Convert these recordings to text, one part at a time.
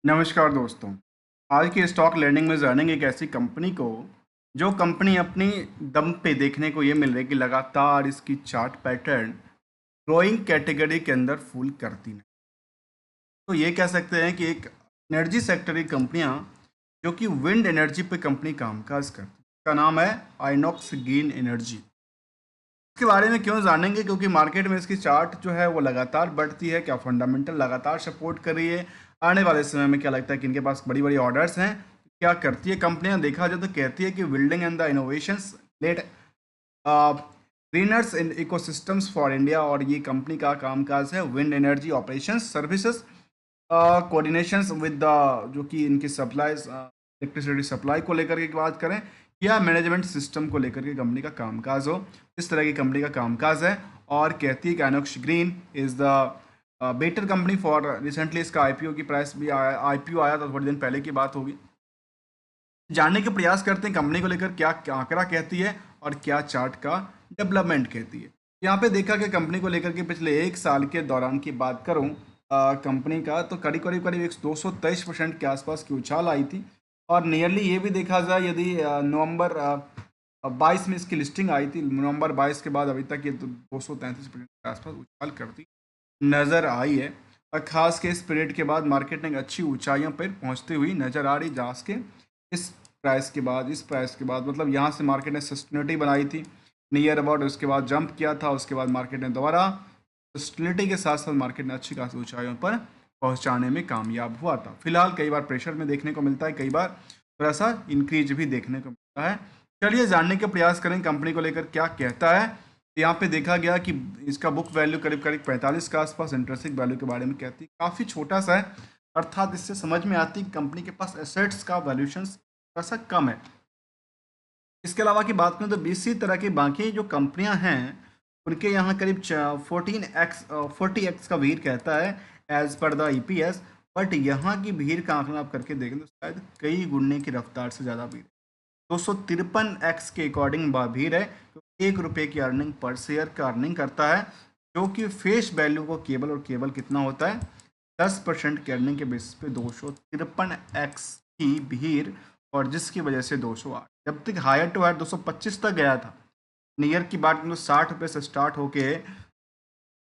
नमस्कार दोस्तों। आज की स्टॉक लर्निंग में जानेंगे एक ऐसी कंपनी को जो कंपनी अपनी दम पे देखने को ये मिल रही है कि लगातार इसकी चार्ट पैटर्न ग्रोइंग कैटेगरी के अंदर फूल करती है। तो ये कह सकते हैं कि एक एनर्जी सेक्टर की कंपनियां जो कि विंड एनर्जी पे कंपनी कामकाज करती है, इसका नाम है आइनॉक्स ग्रीन एनर्जी। इसके बारे में क्यों जानेंगे, क्योंकि मार्केट में इसकी चार्ट जो है वो लगातार बढ़ती है, क्या फंडामेंटल लगातार सपोर्ट कर रही है। आने वाले समय में क्या लगता है कि इनके पास बड़ी बड़ी ऑर्डर्स हैं। क्या करती है कंपनियां, देखा जाए तो कहती है कि building and the innovations let greeners in ecosystems for India. और ये कंपनी का कामकाज है wind energy operations services coordinations with the, जो कि इनकी सप्लाईज इलेक्ट्रिसिटी सप्लाई को लेकर के बात करें या मैनेजमेंट सिस्टम को लेकर के कंपनी का कामकाज हो, इस तरह की कंपनी का कामकाज है। और कहती है कि INOX green is the better company for recently. इसका आईपीओ की प्राइस भी आया, आईपीओ आया था थोड़े दिन पहले की बात होगी। जानने के प्रयास करते हैं कंपनी को लेकर क्या क्या आंकड़ा कहती है और क्या चार्ट का डेवलपमेंट कहती है। यहाँ पे देखा कि कंपनी को लेकर के पिछले एक साल के दौरान की बात करूँ कंपनी का, तो करीब करीब करीब एक 223% के आसपास की उछाल आई थी। और नियरली ये भी देखा जाए, यदि नवंबर 22 में इसकी लिस्टिंग आई थी, नवंबर 22 के बाद अभी तक ये 233% के आसपास उछाल करती नज़र आई है। और ख़ास के इस पीरियड के बाद मार्केट ने एक अच्छी ऊंचाइयों पर पहुंचती हुई नज़र आ रही, जहाँ के इस प्राइस के बाद मतलब यहाँ से मार्केट ने सस्टेनिटी बनाई थी नियर अबाउट, उसके बाद जंप किया था, उसके बाद मार्केट ने दोबारा सस्टेनिटी के साथ साथ मार्केट ने अच्छी खासी ऊंचाइयों पर पहुंचाने में कामयाब हुआ था। फिलहाल कई बार प्रेशर में देखने को मिलता है, कई बार थोड़ा सा इंक्रीज भी देखने को मिलता है। चलिए जानने का प्रयास करें कंपनी को लेकर क्या कहता है। यहाँ पे देखा गया कि इसका बुक वैल्यू करीब करीब 45 के आसपास, इंटरेस्टिंग वैल्यू के बारे में कहती है काफ़ी छोटा सा है। अर्थात इससे समझ में आती है कंपनी के पास एसेट्स का वैल्यूशन थोड़ा सा कम है। इसके अलावा की बात करें तो इसी तरह की बाकी जो कंपनियां हैं उनके यहाँ करीब 40x का भीड़ कहता है as per the EPS. But यहाँ की भीड़ का आंकलन आप करके देखें तो शायद कई गुने की रफ्तार से ज़्यादा भीड़ है। 253x के अकॉर्डिंग भीड़ है। तो 1 रुपये की अर्निंग पर शेयर का अर्निंग करता है, जो कि फेस वैल्यू को केवल और केवल कितना होता है 10% के अर्निंग के बेसिस पे 253x की भीड़। और जिसकी वजह से 208, जब तक हायर टू हायर 225 तक गया था। नियर की बात मतलब 60 रुपये से स्टार्ट होके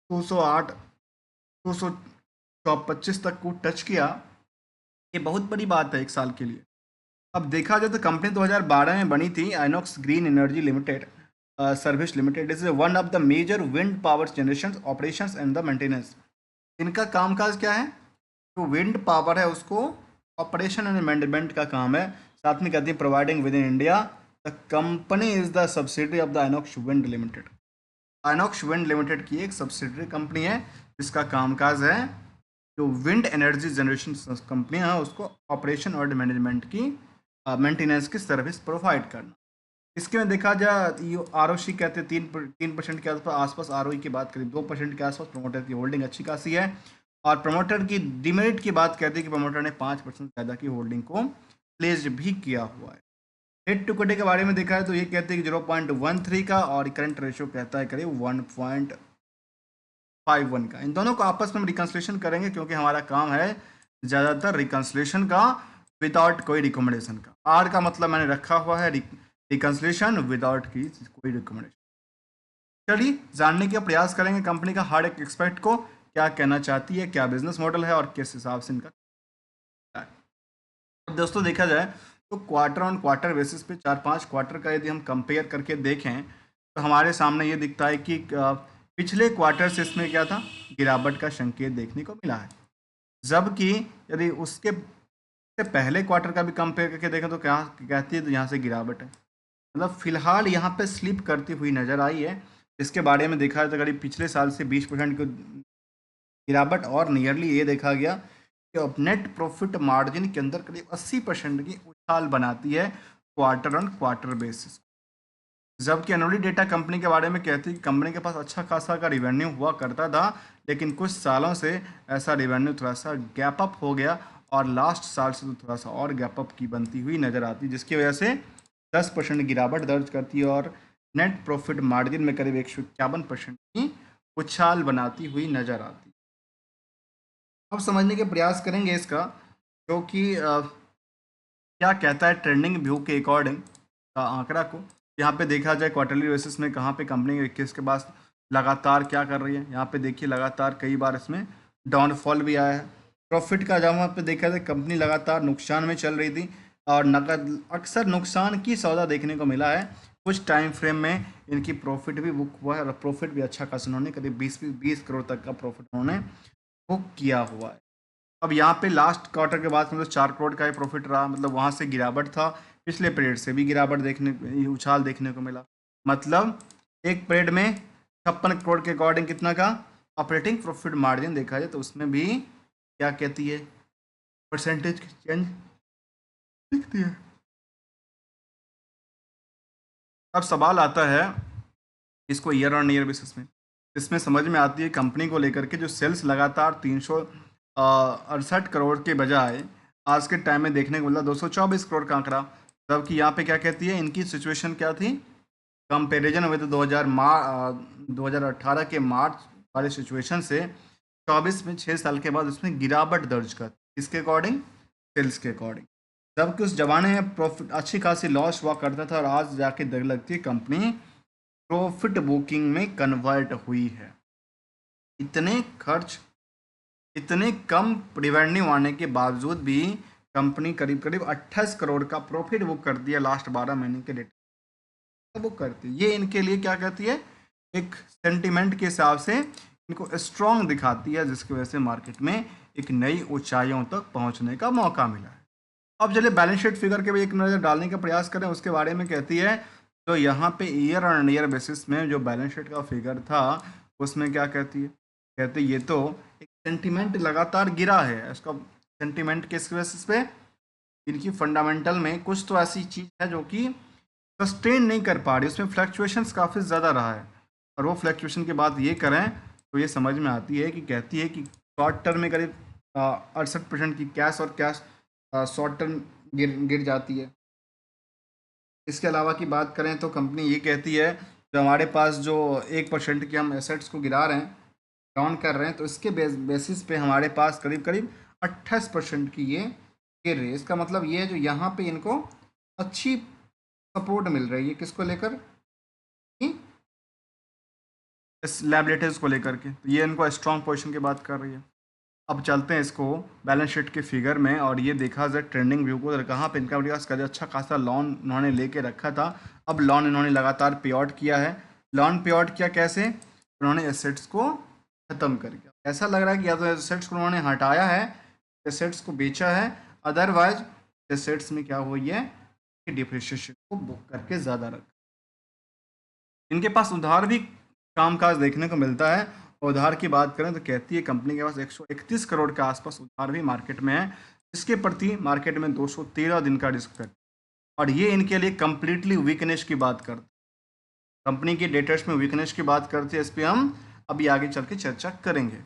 208 225 तक को टच किया। ये बहुत बड़ी बात है एक साल के लिए। अब देखा जाए तो कंपनी 2012 में बनी थी, INOX green energy limited service limited is one of the major wind power generation operations and the maintenance. इनका कामकाज क्या है, जो विंड पावर है उसको ऑपरेशन एंड मैनेजमेंट का काम है। साथ में कहती है providing with in India. The company is the subsidiary of the INOX wind limited. INOX wind limited की एक सब्सिडरी कंपनी है जिसका कामकाज है जो विंड एनर्जी जनरेशन कंपनी है उसको ऑपरेशन और मैनेजमेंट की मेंटेनेंस की सर्विस प्रोवाइड करना। इसके में देखा जाए ये आरओसी कहते हैं 3% के आसपास आरओई की बात करें 2% के आसपास। प्रमोटर की होल्डिंग अच्छी खासी है। और प्रमोटर की डिमेरिट की बात कहते हैं कि प्रमोटर ने 5% ज़्यादा की होल्डिंग को प्लेस भी किया हुआ है। डेट टू इक्विटी के बारे में देखा है तो ये कहते हैं कि 0.13 का, और करंट रेशियो कहता है करीब 1.51 का। इन दोनों को आपस में हम रिकन्सलेशन करेंगे क्योंकि हमारा काम है ज़्यादातर रिकन्सलेशन का विदाउट कोई रिकमेंडेशन का। आर का मतलब मैंने रखा हुआ है रिकन्सलेशन विदाउट की कोई रिकमेंडेशन। चलिए जानने का प्रयास करेंगे कंपनी का हर एक एक्सपेक्ट को, क्या कहना चाहती है, क्या बिजनेस मॉडल है और किस हिसाब से इनका है। अब दोस्तों देखा जाए तो क्वार्टर ऑन क्वार्टर बेसिस पे 4-5 क्वार्टर का यदि हम कंपेयर करके देखें तो हमारे सामने ये दिखता है कि पिछले क्वार्टर से इसमें क्या था, गिरावट का संकेत देखने को मिला है। जबकि यदि उसके से पहले क्वार्टर का भी कंपेयर करके देखें तो क्या कहती है, तो यहाँ से गिरावट है। मतलब फिलहाल यहाँ पे स्लिप करती हुई नज़र आई है। इसके बारे में देखा जाए तो करीब पिछले साल से 20% की गिरावट। और नियरली ये देखा गया कि अब नेट प्रॉफिट मार्जिन के अंदर करीब 80% की उछाल बनाती है क्वार्टर ऑन क्वार्टर बेसिस। जबकि एनुअली डेटा कंपनी के बारे में कहती है कि कंपनी के पास अच्छा खासा का रिवेन्यू हुआ करता था, लेकिन कुछ सालों से ऐसा रिवेन्यू थोड़ा सा गैप अप हो गया और लास्ट साल से तो थोड़ा सा और गैप अप की बनती हुई नज़र आती, जिसकी वजह से 10% गिरावट दर्ज करती है और नेट प्रॉफिट मार्जिन में करीब 151% की उछाल बनाती हुई नज़र आती। अब समझने के प्रयास करेंगे इसका जो कि क्या कहता है ट्रेंडिंग व्यू के अकॉर्डिंग आंकड़ा को, यहाँ पे देखा जाए क्वार्टरली बेसिस में कहाँ पे कंपनी किसके पास लगातार क्या कर रही है। यहाँ पे देखिए लगातार कई बार इसमें डाउनफॉल भी आया है। प्रॉफिट का जहाँ पे देखा जाए कंपनी लगातार नुकसान में चल रही थी और नकद अक्सर नुकसान की सौदा देखने को मिला है। कुछ टाइम फ्रेम में इनकी प्रॉफिट भी बुक हुआ है और प्रॉफिट भी अच्छा खासा उन्होंने करीब 20 करोड़ तक का प्रॉफिट उन्होंने बुक किया हुआ है। अब यहाँ पे लास्ट क्वार्टर के बाद मतलब 4 करोड़ का ही प्रॉफिट रहा, मतलब वहाँ से गिरावट था। पिछले पीरियड से भी गिरावट उछाल देखने को मिला। मतलब एक पीरियड में 56 करोड़ के अकॉर्डिंग कितना का ऑपरेटिंग प्रॉफिट मार्जिन देखा जाए तो उसमें भी क्या कहती है परसेंटेज चेंज दिखती है। अब सवाल आता है इसको ईयर ऑन ईयर बेसिस में, इसमें समझ में आती है कंपनी को लेकर के जो सेल्स लगातार 368 करोड़ के बजाय आज के टाइम में देखने को मिला 224 करोड़ का आंकड़ा। जबकि यहाँ पे क्या कहती है इनकी सिचुएशन क्या थी कंपेरिजन में, तो 2018 के मार्च वाले सिचुएशन से 24 में 6 साल के बाद उसमें गिरावट दर्ज कर, इसके अकॉर्डिंग सेल्स के अकॉर्डिंग। जबकि उस जमाने में प्रॉफिट अच्छी खासी लॉस हुआ करता था और आज जाके देख लगती है कंपनी प्रॉफिट बुकिंग में कन्वर्ट हुई है। इतने खर्च, इतने कम रिवेन्यू आने के बावजूद भी कंपनी करीब करीब 28 करोड़ का प्रॉफिट बुक कर दिया लास्ट 12 महीने के डेटा बुक करती है। ये इनके लिए क्या कहती है एक सेंटिमेंट के हिसाब से इनको स्ट्रॉन्ग दिखाती है, जिसकी वजह से मार्केट में एक नई ऊंचाइयों तक पहुंचने का मौका मिला है। अब चलिए बैलेंस शीट फिगर के भी एक नज़र डालने का प्रयास करें, उसके बारे में कहती है। तो यहाँ पे ईयर ऑन ईयर बेसिस में जो बैलेंस शीट का फिगर था उसमें क्या कहती है, कहते ये तो एक सेंटिमेंट लगातार गिरा है। इसका सेंटिमेंट किस बेसिस पे, इनकी फंडामेंटल में कुछ तो ऐसी चीज़ है जो कि सस्टेन नहीं कर पा रही, उसमें फ्लक्चुएशंस काफ़ी ज़्यादा रहा है। और वो फ्लक्चुएशन के बाद ये करें तो ये समझ में आती है कि कहती है कि शॉर्ट टर्म में करीब 68% की कैश और कैश शॉर्ट टर्म गिर गिर जाती है। इसके अलावा की बात करें तो कंपनी ये कहती है जो हमारे पास जो 1% के हम एसेट्स को गिरा रहे हैं, डाउन कर रहे हैं, तो इसके बेसिस पे हमारे पास करीब करीब 28% की ये गिर रही है। इसका मतलब ये है जो यहाँ पे इनको अच्छी सपोर्ट मिल रही है किसको लेकर, कि इस लायबिलिटीज़ को लेकर के, तो ये इनको स्ट्रॉन्ग पोजीशन की बात कर रही है। अब चलते हैं इसको बैलेंस शीट के फिगर में और ये देखा जाए ट्रेंडिंग व्यू को, कहाँ पे इनका विकास कर अच्छा खासा लोन इन्होंने लेके रखा था। अब लोन इन्होंने लगातार पे आउट किया है। लोन पे आउट किया कैसे, उन्होंने एसेट्स को ख़त्म कर दिया। ऐसा लग रहा है कि या तो एसेट्स को उन्होंने हटाया है, एसेट्स को बेचा है, अदरवाइज एसेट्स में क्या हुई है कि डिप्रिसिएशन को बुक करके ज़्यादा रखा। इनके पास उधार भी कामकाज देखने को मिलता है। उधार की बात करें तो कहती है कंपनी के पास 131 करोड़ के आसपास उधार भी मार्केट में है, जिसके प्रति मार्केट में 213 दिन का रिस्क है। और ये इनके लिए कंप्लीटली वीकनेस की बात करते, कंपनी के डेटर्स में वीकनेस की बात करते हैं। इस पर हम अभी आगे चल के चर्चा करेंगे।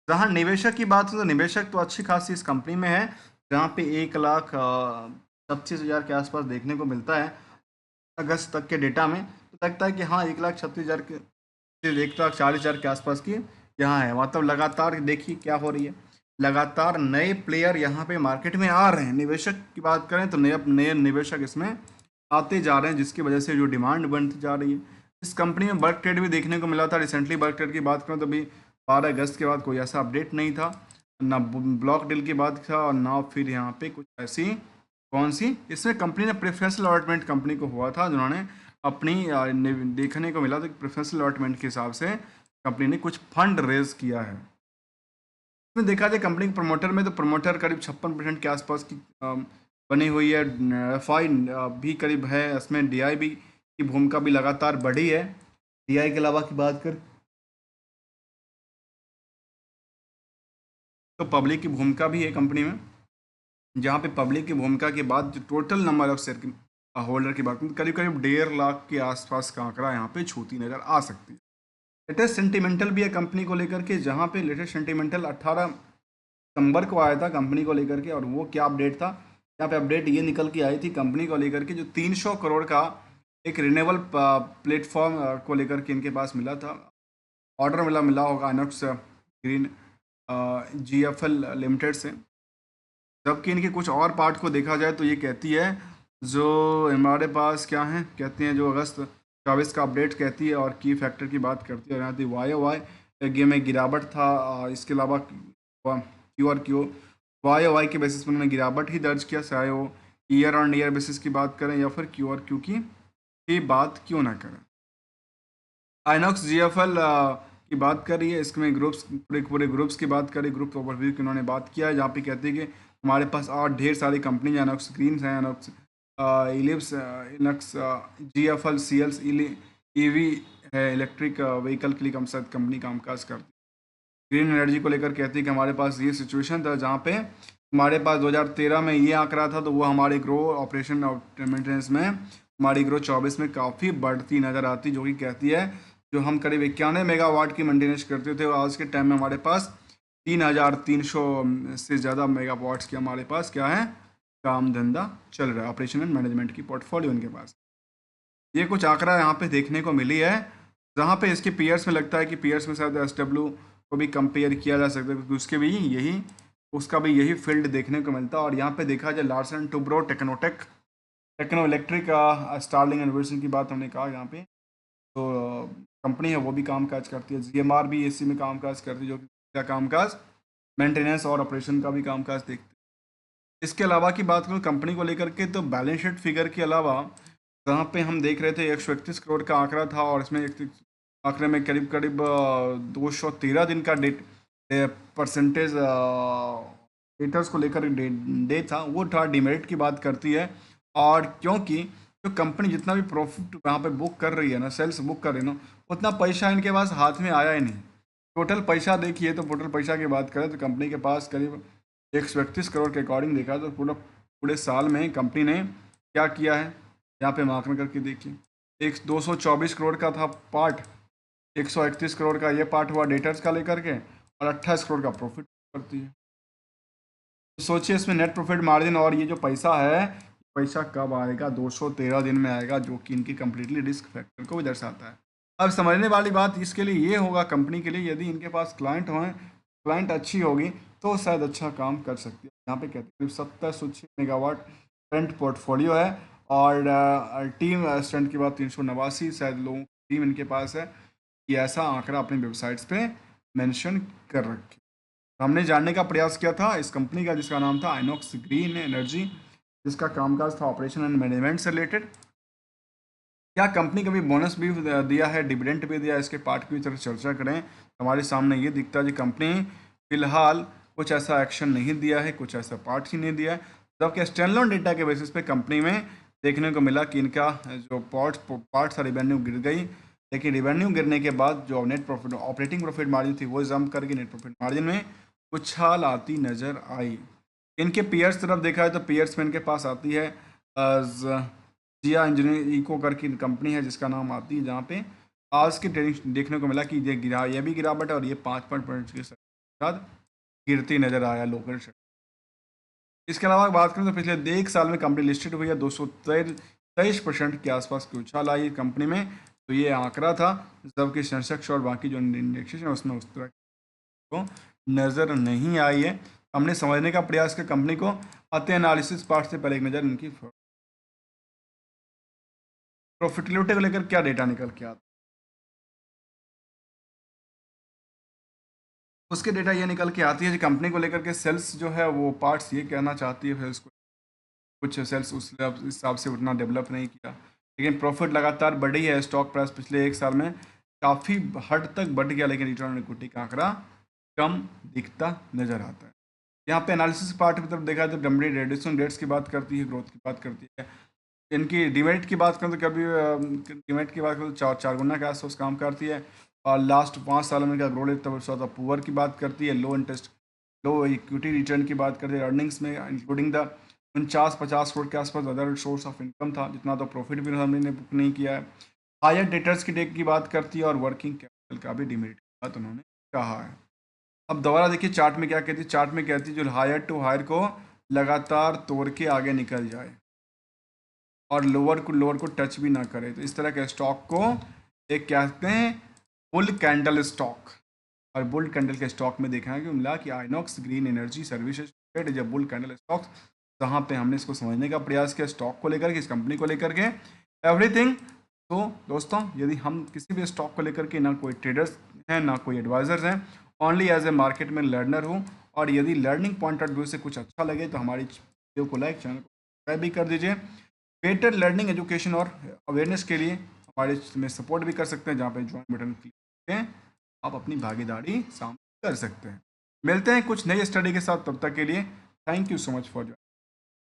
जहाँ निवेशक की बात हो तो निवेशक तो अच्छी खासी इस कंपनी में है, जहाँ पे 1,36,000 के आसपास देखने को मिलता है अगस्त तक के डेटा में। तो लगता है कि हाँ 1,36,000 के 1,40,000 के आसपास की यहाँ है। मतलब लगातार देखिए क्या हो रही है, लगातार नए प्लेयर यहाँ पे मार्केट में आ रहे हैं। निवेशक की बात करें तो नए नए निवेशक इसमें आते जा रहे हैं, जिसकी वजह से जो डिमांड बनती जा रही है। इस कंपनी में बल्क ट्रेड भी देखने को मिला था रिसेंटली। बल्क ट्रेड की बात करें तो अभी 12 अगस्त के बाद कोई ऐसा अपडेट नहीं था, ना ब्लॉक डील की बात था और ना फिर यहाँ पे कुछ ऐसी कौन सी, इसमें कंपनी ने प्रेफरेंशियल अलॉटमेंट कंपनी को हुआ था, जिन्होंने अपनी देखने को मिला तो प्रेफरेंशियल अलॉटमेंट के हिसाब से कंपनी ने कुछ फंड रेज किया है। इसमें देखा जाए कंपनी के प्रमोटर में तो प्रमोटर करीब 56% के आसपास की बनी हुई है। एफआई भी करीब है, इसमें डीआई भी की भूमिका भी लगातार बढ़ी है। डीआई के अलावा की बात कर तो पब्लिक की भूमिका भी है कंपनी में, जहाँ पे पब्लिक की भूमिका के बाद जो टोटल नंबर ऑफ शेयर की होल्डर की बात करें तो करीब करीब 1.5 लाख के आसपास का आंकड़ा यहाँ पे छूती नजर आ सकती है। लेटेस्ट सेंटिमेंटल भी है कंपनी को लेकर के, जहाँ पे लेटेस्ट सेंटिमेंटल 18 सितंबर को आया था कंपनी को लेकर के। और वो क्या अपडेट था, यहाँ पे अपडेट ये निकल के आई थी कंपनी को लेकर के जो 300 करोड़ का एक रिन्यूएबल प्लेटफॉर्म को लेकर के इनके पास मिला था, ऑर्डर मिला मिला होगा इनॉक्स ग्रीन GFL लिमिटेड से। जबकि इनके कुछ और पार्ट को देखा जाए तो ये कहती है, जो हमारे पास क्या है, कहते हैं जो अगस्त 24 का अपडेट कहती है और की फैक्टर की बात करती है, और यहाँ थी वाई वाई गेम में गिरावट था। इसके अलावा Q R Q Y Y के बेसिस पर उन्होंने गिरावट ही दर्ज किया, चाहे वो ईयर ऑन ईयर बेसिस की बात करें या फिर क्यू आर क्यू की बात क्यों ना करें। आइनॉक्स जीएफएल की बात करी है, इसमें ग्रुप्स पूरे पूरे ग्रुप्स की बात करी, ग्रुप ओवरव्यू की उन्होंने बात किया है, जहाँ पे कहते हैं कि हमारे पास और ढेर सारी कंपनी है, आइनॉक्स ग्रीन्स हैं, आइनॉक्स इलिप्स, इनक्स, जीएफएल, सीएल्स, ईवी है, इलेक्ट्रिक व्हीकल के लिए कम से कम कंपनी कामकाज करती है। ग्रीन एनर्जी को लेकर कहती है कि हमारे पास ये सिचुएशन था जहाँ पे हमारे पास 2013 में ये आंकड़ा था, तो वो हमारे ग्रो ऑपरेशन और मेंटेनेंस में हमारी ग्रो 24 में काफ़ी बढ़ती नज़र आती, जो कि कहती है जो हम करीब 91 मेगावाट की मेंटेनेंस करते थे, आज के टाइम में हमारे पास 3300 से ज़्यादा मेगावाट्स की हमारे पास क्या है, काम धंधा चल रहा है, ऑपरेशन एंड मैनेजमेंट की पोर्टफोलियो उनके पास। ये कुछ आंकड़ा यहाँ पे देखने को मिली है, जहाँ पे इसके पीयर्स में लगता है कि पीयर्स में शायद एसडब्ल्यू को भी कंपेयर किया जा सकता है, क्योंकि उसका भी यही फील्ड देखने को मिलता है। और यहाँ पे देखा जाए लार्सन टुब्रो, टेक्नो इलेक्ट्रिक, स्टारलिंग एंड विल्सन की बात हमने कहा यहाँ पे, तो कंपनी है वो भी कामकाज करती है। जीएमआर भी एसी में कामकाज करती है, जो कि का कामकाज मेंटेनेंस और ऑपरेशन का भी कामकाज देखती है। इसके अलावा की बात करूँ कंपनी को लेकर के, तो बैलेंस शीट फिगर के अलावा जहाँ पे हम देख रहे थे 131 करोड़ का आंकड़ा था, और इसमें आंकड़े में करीब करीब 213 दिन का डेट परसेंटेज डेटर्स को लेकर डे था, वो थोड़ा डिमेरिट की बात करती है। और क्योंकि जो कंपनी जितना भी प्रॉफिट यहाँ पे बुक कर रही है ना, सेल्स बुक कर रही है ना, उतना पैसा इनके पास हाथ में आया ही नहीं। टोटल पैसा देखिए तो टोटल पैसा की बात करें तो कंपनी के पास करीब 131 करोड़ के अकॉर्डिंग देखा तो पूरा पूरे साल में कंपनी ने क्या किया है, यहाँ पे मार्क में करके देखिए। एक 224 करोड़ का था पार्ट, 131 करोड़ का ये पार्ट हुआ डेटर्स का लेकर के, और 28 करोड़ का प्रॉफिट करती है। तो सोचिए इसमें नेट प्रॉफिट मार्जिन और ये जो पैसा है, पैसा कब आएगा, 213 दिन में आएगा, जो कि इनकी कंप्लीटली रिस्क फैक्टर को भी दर्शाता है। अब समझने वाली बात इसके लिए ये होगा कंपनी के लिए, यदि इनके पास क्लाइंट हों, क्लाइंट अच्छी होगी तो शायद अच्छा काम कर सकती है। यहाँ पे कहते हैं 70 मेगावाट करंट पोर्टफोलियो है, और टीम स्ट्रेंथ की बात 389 शायद लोगों की टीम इनके पास है, ये ऐसा आंकड़ा अपनी वेबसाइट्स पे मेंशन कर रखे। हमने जानने का प्रयास किया था इस कंपनी का, जिसका नाम था आइनॉक्स ग्रीन एनर्जी, जिसका कामकाज था ऑपरेशन एंड मैनेजमेंट से रिलेटेड। क्या कंपनी कभी बोनस भी दिया है, डिविडेंड भी दिया है, इसके पार्ट की तरफ चर्चा करें तो हमारे सामने ये दिखता है कि कंपनी फिलहाल कुछ ऐसा एक्शन नहीं दिया है, कुछ ऐसा पार्ट ही नहीं दिया है। जबकि स्टैंडअलोन डेटा के बेसिस पे कंपनी में देखने को मिला कि इनका जो पार्ट्स रेवेन्यू गिर गई, लेकिन रेवेन्यू गिरने के बाद जो net profit operating profit margin थी वो जंप करके नेट प्रॉफिट मार्जिन में उछाल आती नजर आई। इनके पीयर्स तरफ देखा है तो पीयर्स में इनके पास आती है जिया इंजीनियरिंग इको करके कंपनी है जिसका नाम आती है, जहाँ पे आज की ट्रेडिंग देखने को मिला कि ये भी गिरावट है, और ये 5 पॉइंट के साथ गिरती नजर आया लोकल शेयर। इसके अलावा बात करें तो पिछले 1 साल में कंपनी लिस्टेड हुई है, 223% के आसपास की उछाल आई कंपनी में, तो ये आंकड़ा था। जबकि सेंसेक्स और बाकी जो इंडेक्सेस है उसमें उस तरह को नज़र नहीं आई है। हमने समझने का प्रयास किया कंपनी को, आते एनालिसिस पार्ट से पहले एक नज़र इनकी प्रॉफिटेबिलिटी को लेकर क्या डेटा निकल के आता है। उसके डेटा ये निकल के आती है कि कंपनी को लेकर के सेल्स जो है वो पार्ट्स ये कहना चाहती है, फिर उसको कुछ सेल्स उस हिसाब से उतना डेवलप नहीं किया, लेकिन प्रॉफिट लगातार बढ़ी है। स्टॉक प्राइस पिछले 1 साल में काफ़ी हद तक बढ़ गया, लेकिन रिटर्न ऑन इक्विटी का आंकड़ा कम दिखता नजर आता है। यहाँ पे एनालिसिस पार्ट की तरफ देखा तो कंपनी रिड्यूसिंग डेट्स की बात करती है, ग्रोथ की बात करती है। इनकी डिमेरिट की बात करें तो कभी डिमेरिट की बात करें तो चार गुना के आसपास काम करती है, और लास्ट 5 सालों में इनका ग्रोथ रेट तो पुअर की बात करती है, लो इक्विटी रिटर्न की बात करते हैं, अर्निंग्स में इंक्लूडिंग द 49-50 करोड़ के आसपास अदर सोर्स ऑफ इनकम था, जितना तो प्रॉफिट भी हमने बुक नहीं किया है। हायर डेटर्स की डेट की बात करती है, और वर्किंग कैपिटल का भी डिमेरिट की बात उन्होंने कहा है। अब दोबारा देखिए चार्ट में क्या कहती है, चार्ट में कहती है जो हायर टू हायर को लगातार तोड़ के आगे निकल जाए और लोअर को टच भी ना करे, तो इस तरह के स्टॉक को एक कहते हैं बुल कैंडल स्टॉक। और बुल कैंडल के स्टॉक में देखा है कि मिला कि INOX green energy services it is a bull candle stocks, जहाँ पे हमने इसको समझने का प्रयास किया स्टॉक को लेकर के, इस कंपनी को लेकर के, एवरीथिंग। तो दोस्तों यदि हम किसी भी स्टॉक को लेकर के ना कोई ट्रेडर्स हैं ना कोई एडवाइजर्स हैं, ओनली एज ए मार्केट में लर्नर हूँ, और यदि लर्निंग पॉइंट ऑफ व्यू से कुछ अच्छा लगे तो हमारी वीडियो को लाइक, चैनल को सब्सक्राइब भी कर दीजिए। बेटर लर्निंग एजुकेशन और अवेयरनेस के लिए हमारे में सपोर्ट भी कर सकते हैं, जहाँ पे ज्वाइन बटन क्लिक करके आप अपनी भागीदारी शामिल कर सकते हैं। मिलते हैं कुछ नई स्टडी के साथ, तब तक के लिए thank you so much for